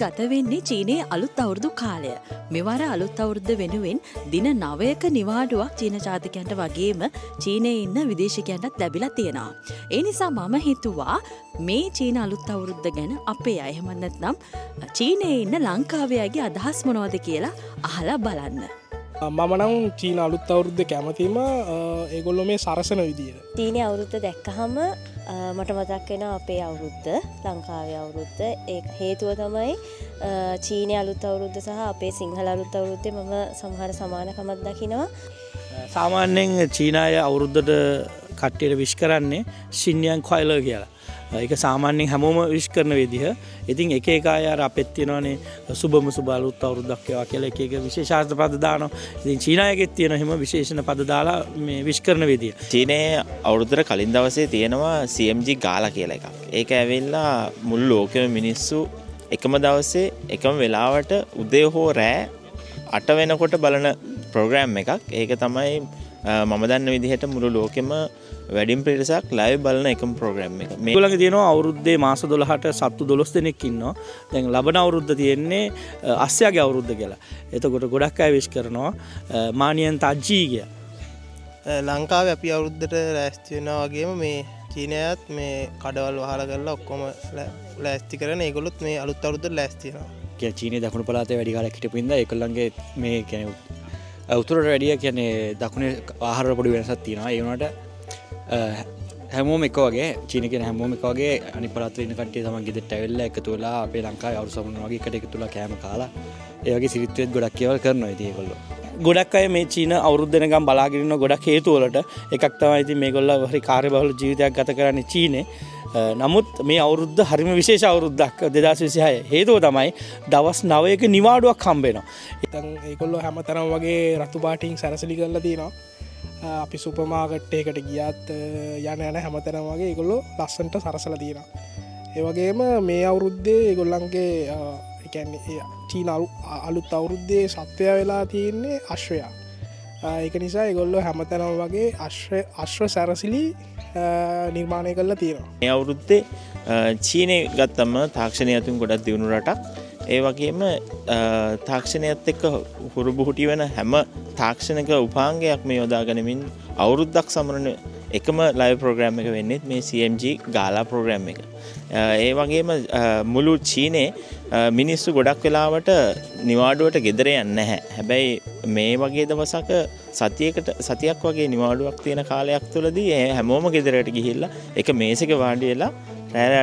ගත වෙන්නේ චීනයේ අලුත් අවුරුදු කාලය. මෙවර අලුත් අවුරුද්ද වෙනුවෙන් දින 9ක නිවාඩුවක් චීන ජාතිකයන්ට වගේම චීනයේ ඉන්න විදේශිකයන්ටත් ලැබිලා තියෙනවා. ඒ නිසා මම හිතුවා මේ චීන අලුත් අවුරුද්ද ගැන අපේ අය එහෙම නැත්නම් චීනයේ ඉන්න ලංකාවේ අයගේ අදහස් මොනවද කියලා අහලා බලන්න. මම නම් චීන අලුත් අවුරුද්ද කැමතිම ඒගොල්ලෝ මේ සරසන විදියට. චීනයේ අවුරුද්ද දැක්කහම මට මතක් වෙනවා අපේ අවුරුද්ද, ලංකාවේ අවුරුද්ද. ඒ හේතුව තමයි චීනයේ අලුත් අවුරුද්ද සහ අපේ සිංහල අලුත් අවුරුද්දේ මම සමහර සමානකමක් දකිනවා. සාමාන්‍යයෙන් චීනාය අවුරුද්දට කට්ටියට විශ් කරන්නේ ශින්යන් කොයිලර් කියලා. ඒක සාමාන්‍යයෙන් හැමෝම විශ් කරන විදිහ. ඉතින් එක එක අය අර අපෙත් තියෙනවානේ සුබම සුබ අලුත් අවුරුද්දක් වේවා කියලා එක එක විශේෂාර්ථ පද දානවා. ඉතින් චීනායගෙත් තියෙන හැම විශේෂණ පද දාලා මේ විශ් කරන විදිහ. චීනයේ අවුරුද්දට කලින් දවසේ තියෙනවා CMG ගාලා කියලා එකක්. ඒක ඇවිල්ලා මුළු ලෝකෙම මිනිස්සු එකම දවසේ එකම වෙලාවට උදේ හෝ රෑ 8 වෙනකොට බලන ප්‍රෝග්‍රෑම් එකක්. ඒක තමයි මම දන්න විදිහට මුළු ලෝකෙම වැඩිම පිරිසක් ලයිව් බලන එකම ප්‍රෝග්‍රෑම් එක. මේගොල්ලන්ගේ තියෙනවා අවුරුද්දේ මාස 12ට සත්තු 12 දෙනෙක් ඉන්නවා. දැන් ලබන අවුරුද්ද තියෙන්නේ අස්සයාගේ අවුරුද්ද කියලා. එතකොට ගොඩක් අය විශ් කරනවා මානියන් තාජී කියලා. ලංකාවේ අපි අවුරුද්දට ලෑස්ති වෙනවා වගේම මේ චීනයත් මේ කඩවල් වහලා කරලා ඔක්කොම ලෑස්ති කරන ඒගොල්ලොත් මේ අලුත් අවුරුද්දට ලෑස්ති වෙනවා. කියන්නේ චීනයේ දකුණු පළාතේ වැඩි කාලයක් හිටපු ඉඳලා ඒගොල්ලන්ගේ මේ කියන්නේ උතුරට වැඩිය කියන්නේ දකුණේ ආහාර පොඩි වෙනසක් තියෙනවා. ඒ වුණාට හැමෝම එක වගේ චීන කියන හැමෝම එක වගේ අනිත් පළාතේ ඉන්න කට්ටිය තමයි ගෙදරට ඇවිල්ලා එකතු වෙලා අපේ ලංකාවේ අවුරුදු සමුන වගේ එකට එකතු වෙලා කෑම කාලා ඒ වගේ සිරිත්වෙත් ගොඩක් ඒවල් කරනවා. ඉතින් ඒගොල්ලෝ ගොඩක් අය මේ චීන අවුරුද්ද වෙනකම් බලාගෙන ඉන්න ගොඩක් හේතු වලට එකක් තමයි ඉතින් මේගොල්ලෝ හරි කාර්යබහුල ජීවිතයක් ගත කරන්නේ චීනේ. නමුත් මේ අවුරුද්ද හරිම විශේෂ අවුරුද්දක් 2026. හේතුව තමයි දවස් 9ක නිවාඩුවක් හම්බ වෙනවා. ඉතින් ඒගොල්ලෝ හැමතැනම වගේ රතු පාටින් සැරසිලි කරලා තියෙනවා. අපි සුපර් මාකට් එකකට ගියත් යන හැමතැනම වගේ ඒගොල්ලෝ ලස්සනට සරසලා තියෙනවා. ඒ වගේම මේ අවුරුද්දේ ඒගොල්ලන්ගේ ඒ කියන්නේ චීන අලුත් අවුරුද්දේ සත්වයා වෙලා තියෙන්නේ අශ්වයා. ඒක නිසා ඒගොල්ලෝ හැමතැනම වගේ අශ්ව සැරසිලි නිර්මාණය කරලා තියෙනවා. මේ අවුරුද්දේ චීනය ගත්තම තාක්ෂණය අතින් ගොඩක් දියුණු රටක්. ඒ වගේම තාක්ෂණයත් එක්ක හුරුබුහුටි වෙන හැම තාක්ෂණික උපාංගයක් මේ යොදා ගනිමින් අවුරුද්දක් සමරන එකම ලයිව් ප්‍රෝග්‍රෑම් එක වෙන්නේ මේ CMG ගාලා ප්‍රෝග්‍රෑම් එක. ඒ වගේම මුළු චීනේ මිනිස්සු ගොඩක් වෙලාවට නිවාඩුවට ගෙදර යන්නේ නැහැ. හැබැයි මේ වගේ දවසක සතියක් වගේ නිවාඩුවක් තියෙන කාලයක් තුළදී හැමෝම ගෙදරට ගිහිල්ලා එක මේසෙක වාඩි වෙලා රෑ